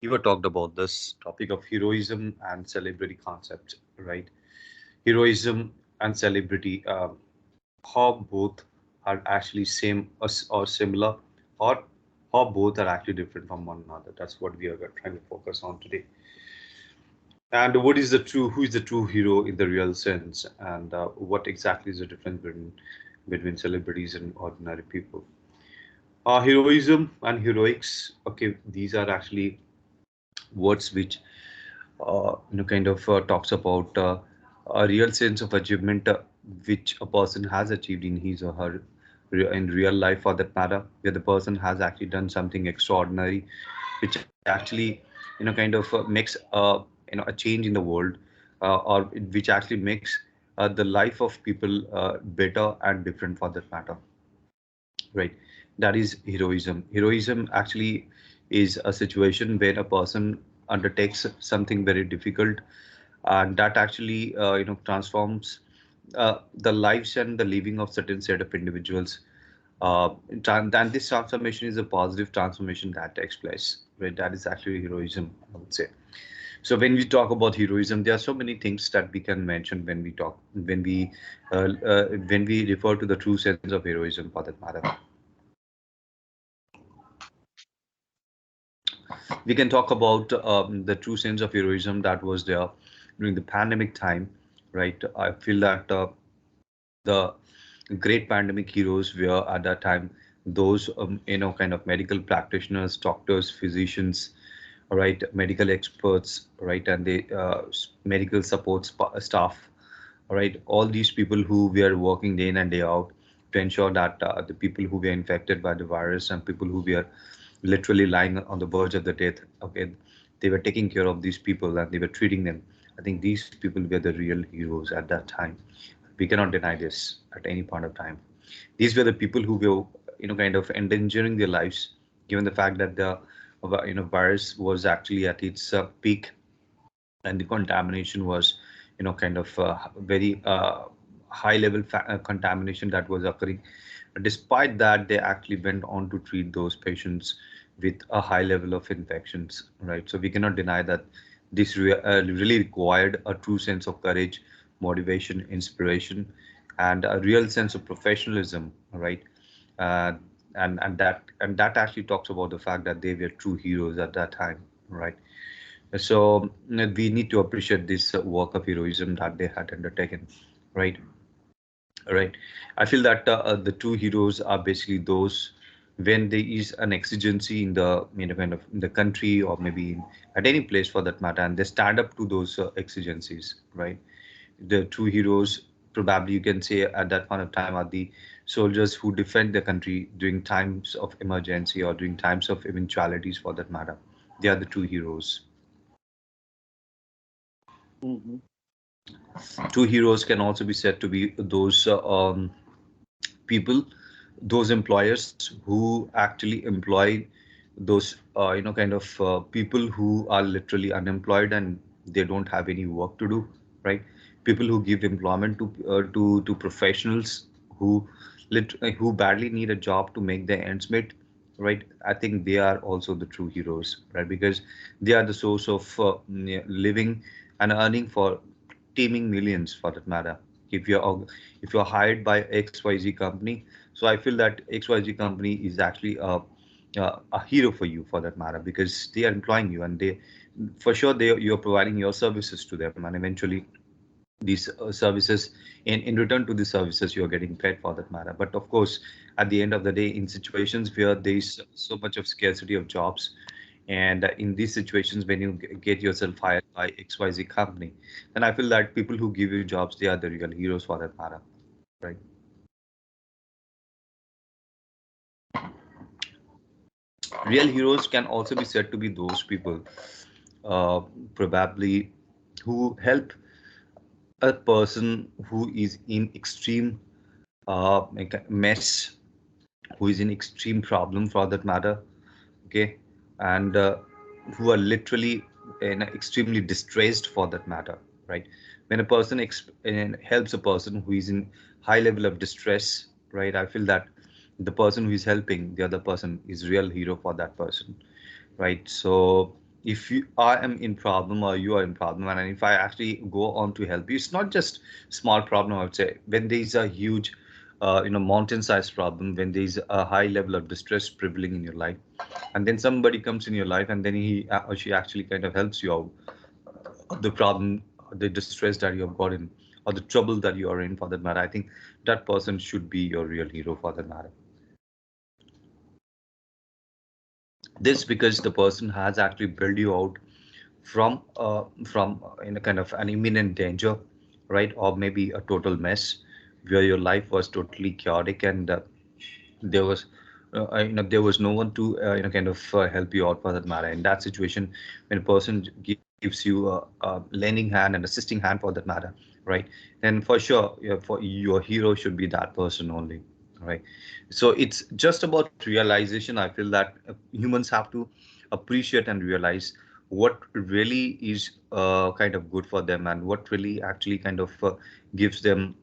ever talked about this topic of heroism and celebrity concept, right? Heroism and celebrity, how both are actually same or similar, or how both are actually different from one another. That's what we are trying to focus on today. And what is the true? Who is the true hero in the real sense? And what exactly is the difference between celebrities and ordinary people? Heroism and heroics. Okay, these are actually words which kind of talks about a real sense of achievement which a person has achieved in his or her in real life, for that matter, where the person has actually done something extraordinary, which actually kind of makes a change in the world, or which actually makes the life of people better and different, for that matter, right? That is heroism. Heroism actually is a situation where a person undertakes something very difficult, and that actually transforms the lives and the living of certain set of individuals. And this transformation is a positive transformation that takes place, right? That is actually heroism, I would say. So when we talk about heroism, there are so many things that we can mention when we refer to the true sense of heroism, for that matter. We can talk about the true sense of heroism that was there during the pandemic time, right? I feel that the great pandemic heroes were at that time those kind of medical practitioners, doctors, physicians, right, medical experts, right, and the medical support staff, right, all these people who were working day in and day out to ensure that the people who were infected by the virus and people who were literally lying on the verge of the death, okay, they were taking care of these people and they were treating them. I think these people were the real heroes at that time. We cannot deny this at any point of time. These were the people who were kind of endangering their lives, given the fact that the virus was actually at its peak, and the contamination was kind of very high level contamination that was occurring. Despite that, they actually went on to treat those patients with a high level of infections, right? So we cannot deny that this really required a true sense of courage, motivation, inspiration, and a real sense of professionalism, right? uh, and that actually talks about the fact that they were true heroes at that time, right? So we need to appreciate this work of heroism that they had undertaken, right? Right. I feel that the true heroes are basically those when there is an exigency in the kind of in the country, or maybe at any place for that matter, and they stand up to those exigencies, right? The true heroes, probably you can say at that point of time, are the soldiers who defend the country during times of emergency or during times of eventualities, for that matter. They are the true heroes. Hmm. True heroes can also be said to be those people, those employers who actually employ those kind of people who are literally unemployed and they don't have any work to do, right? People who give employment to professionals who who badly need a job to make their ends meet, right? I think they are also the true heroes, right? Because they are the source of living and earning for teeming millions, for that matter. If you're hired by XYZ company, so I feel that XYZ company is actually a hero for you, for that matter, because they are employing you, and they for sure you're providing your services to them, and eventually these services, in return to the services, you're getting paid, for that matter. But of course, at the end of the day, in situations where there's so much of scarcity of jobs, and in these situations, when you get yourself hired by XYZ company, then I feel that people who give you jobs, they are the real heroes, for that matter, right? Real heroes can also be said to be those people, uh, probably, who help a person who is in extreme like a mess, who is in extreme problem, for that matter, okay, and who are literally extremely distressed, for that matter, right? When a person helps a person who is in high level of distress, right, I feel that the person who is helping the other person is real hero for that person, right? So if I am in problem or you are in problem, and if I actually go on to help you, it's not just small problem. I would say when there is a huge, mountain-sized problem, when there is a high level of distress prevailing in your life, and then somebody comes in your life, and then he or she actually kind of helps you out of the problem, the distress that you have got in, or the trouble that you are in, for that matter. I think that person should be your real hero, for that matter. This because the person has actually built you out from in a kind of an imminent danger, right? Or maybe a total mess where your life was totally chaotic, and there was there was no one to kind of help you out, for that matter. In that situation, when a person gives you a lending hand and assisting hand, for that matter, right? Then for sure, for your hero should be that person only, right? So it's just about realization. I feel that humans have to appreciate and realize what really is kind of good for them, and what really actually kind of gives them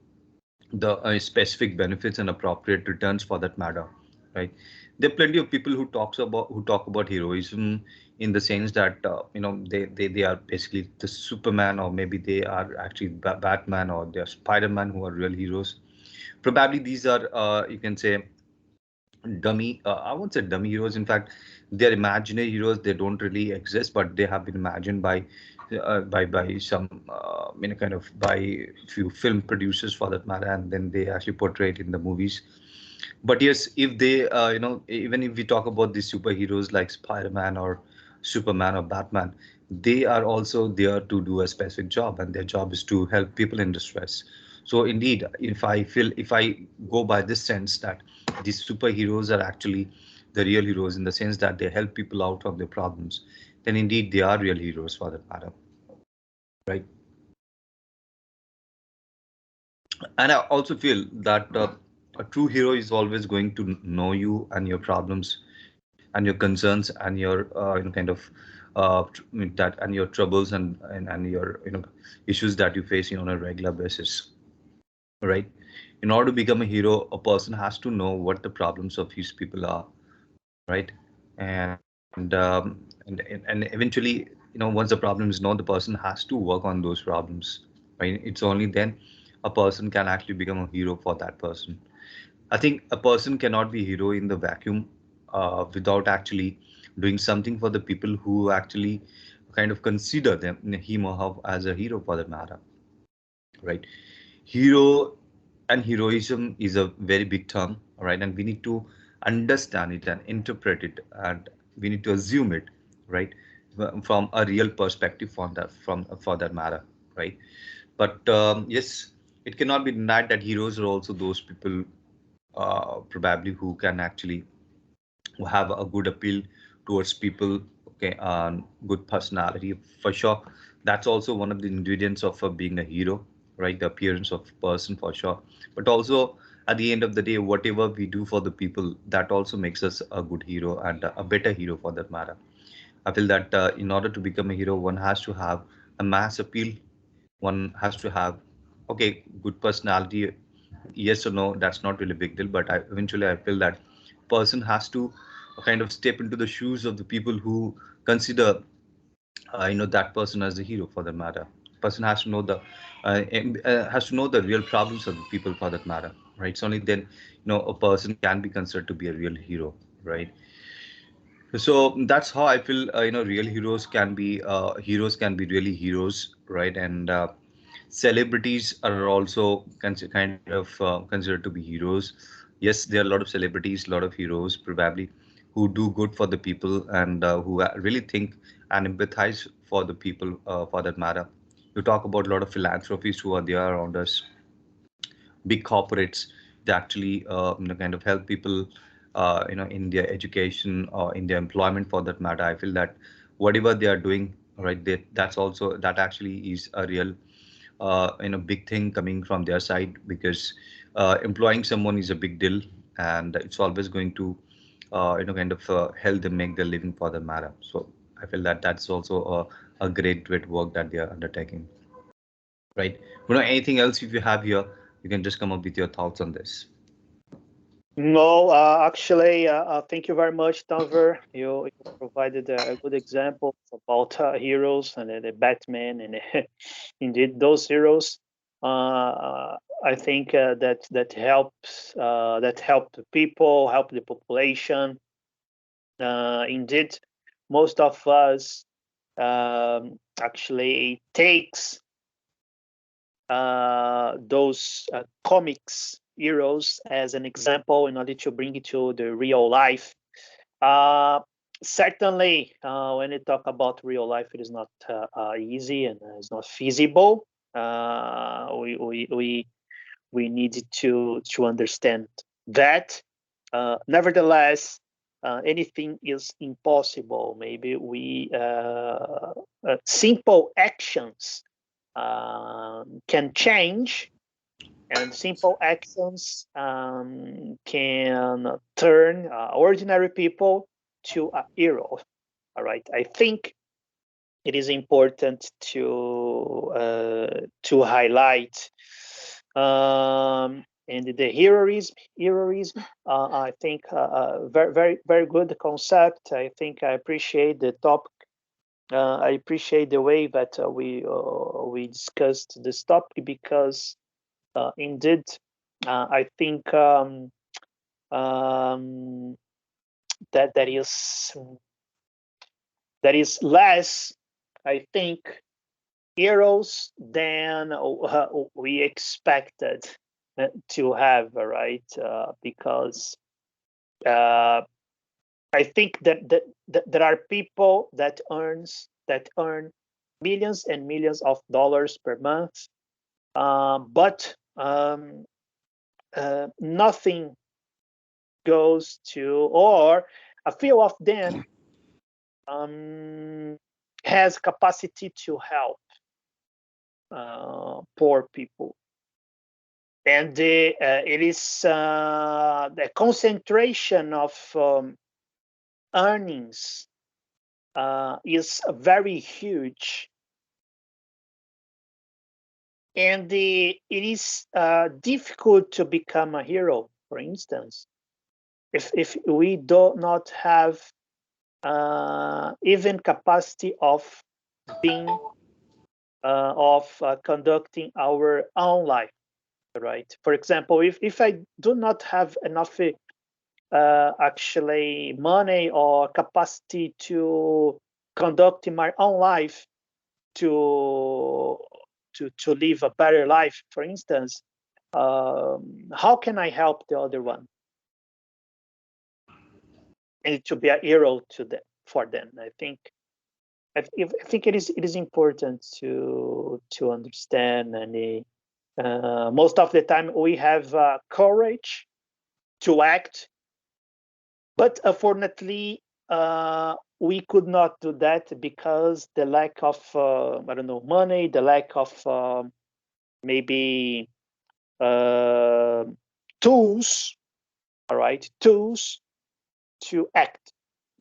the specific benefits and appropriate returns, for that matter, right? There are plenty of people who talk about heroism in the sense that they are basically the Superman, or maybe they are actually Batman, or they are Spider-Man, who are real heroes. Probably these are you can say dummy, I won't say dummy heroes. In fact, they're imaginary heroes. They don't really exist, but they have been imagined by some kind of by few film producers, for that matter, and then they actually portray it in the movies. But yes, if they even if we talk about these superheroes like Spider-Man or Superman or Batman, they are also there to do a specific job, and their job is to help people in distress. So indeed, if I go by this sense that these superheroes are actually the real heroes, in the sense that they help people out of their problems, then indeed they are real heroes, for that matter, right? And I also feel that a true hero is always going to know you and your problems and your concerns and your kind of that and your troubles and your issues that you face on a regular basis, right? In order to become a hero, a person has to know what the problems of his people are, right? And eventually, once the problem is known, the person has to work on those problems, right? It's only then a person can actually become a hero for that person. I think a person cannot be a hero in the vacuum without actually doing something for the people who actually kind of consider them, him or her, as a hero, for that matter, right? Hero and heroism is a very big term, right? And we need to understand it and interpret it, and we need to assume it, right? From a real perspective, from for that matter, right? But yes, it cannot be denied that heroes are also those people probably who can actually have a good appeal towards people, okay, good personality, for sure. That's also one of the ingredients of being a hero, right? The appearance of person, for sure. But also, at the end of the day, whatever we do for the people, that also makes us a good hero, and a better hero, for that matter. I feel that in order to become a hero, one has to have a mass appeal. One has to have, okay, good personality. Yes or no, that's not really a big deal. But eventually, I feel that person has to kind of step into the shoes of the people who consider, that person as a hero, for that matter. Person has to know has to know the real problems of the people, for that matter, right? It's only then, a person can be considered to be a real hero, right? So that's how I feel. Real heroes can be really heroes, right? And celebrities are also kind of considered to be heroes. Yes, there are a lot of celebrities, a lot of heroes, probably, who do good for the people, and who really think and empathize for the people, for that matter. You talk about a lot of philanthropists who are there around us, big corporates. They actually kind of help people in their education or in their employment, for that matter. I feel that whatever they are doing, right, that actually is a real big thing coming from their side, because employing someone is a big deal, and it's always going to kind of help them make their living, for the matter. So I feel that that's also a great work that they are undertaking, right? Anything else if you have here, you can just come up with your thoughts on this. No, actually, thank you very much, Tanver. You provided a good example about heroes and the Batman, and indeed those heroes. I think that help the people, help the population. Indeed, most of us actually takes those comics heroes as an example in order to bring it to the real life. Uh, Certainly, when you talk about real life, it is not easy and it's not feasible. We need to understand that. Nevertheless, anything is impossible. Maybe we simple actions can change, and simple actions can turn ordinary people to a hero. All right, I think it is important to highlight and the heroism. I think very good concept. I think I appreciate the topic. I appreciate the way that we discussed this topic because indeed I think um, that that is less, I think, heroes than we expected to have, right? Because uh, I think that there are people that earn millions and millions of dollars per month, but nothing goes to, or a few of them um, has capacity to help poor people, and it is the concentration of earnings is very huge, and it is difficult to become a hero. For instance, if we do not have even capacity of being of conducting our own life, right? For example, if I do not have enough actually money or capacity to conduct my own life, to to live a better life, for instance, how can I help the other one and to be a hero to them, for them? I think it is important to understand, and most of the time we have courage to act, but unfortunately we could not do that because the lack of I don't know, money, the lack of maybe uh, tools, all right, tools to act,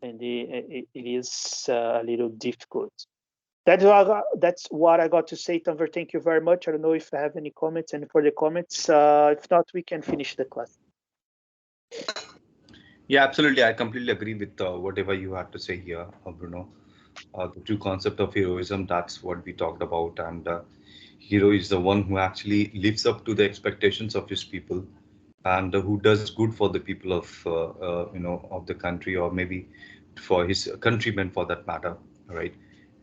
and it is a little difficult. That's what I got to say, Tanver. Thank you very much. I don't know if I have any comments, and for the comments, if not, we can finish the class. Yeah, absolutely. I completely agree with whatever you had to say here, Bruno. The true concept of heroism, that's what we talked about. And hero is the one who actually lives up to the expectations of his people, and who does good for the people of the country, or maybe for his countrymen for that matter, right?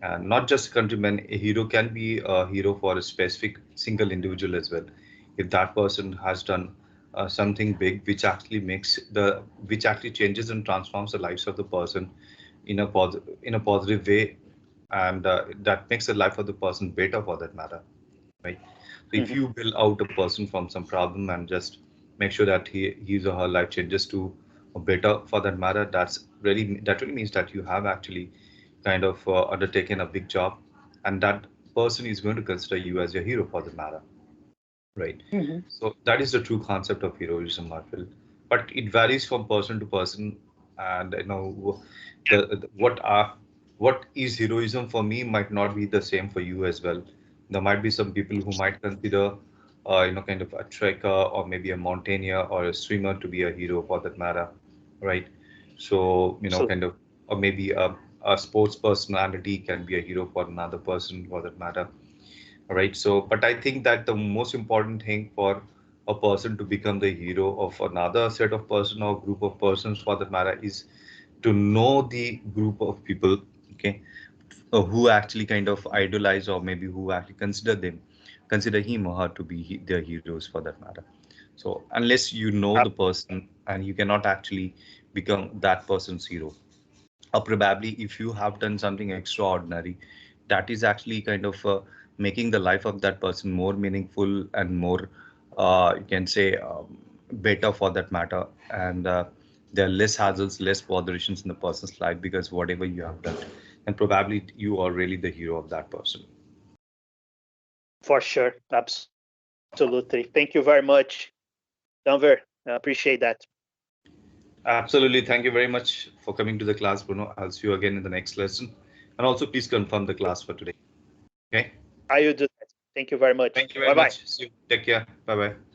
And not just countrymen, a hero can be a hero for a specific single individual as well. If that person has done something big which actually changes and transforms the lives of the person in a positive way, and that makes the life of the person better for that matter, right? So if Mhm. you build out a person from some problem and just make sure that his or her life changes to a better for that matter, that really means that you have actually kind of undertaken a big job, and that person is going to consider you as your hero for that matter, right? Mhm. So that is the true concept of heroism, I feel. But it varies from person to person, and what is heroism for me might not be the same for you as well. There might be some people who might consider kind of a trekker or maybe a mountaineer or a swimmer to be a hero for that matter, right? So, So kind of, or maybe a sports personality can be a hero for another person for that matter, right? So, but I think that the most important thing for a person to become the hero of another set of person or group of persons for that matter is to know the group of people, okay, who actually kind of idolize or maybe who actually consider him or her to be their heroes for that matter. So unless you know the person and you cannot actually become that person's hero, or probably if you have done something extraordinary that is actually kind of making the life of that person more meaningful and more you can say better for that matter, and there are less hassles, less botherations in the person's life because whatever you have done, and probably you are really the hero of that person. for sure, absolutely. Thank you very much, Denver. I appreciate that. Absolutely, thank you very much for coming to the class, Bruno. I'll see you again in the next lesson, and also please confirm the class for today. Okay, I will do that. Thank you very much. thank you very Bye bye. much. See you, take care, bye bye.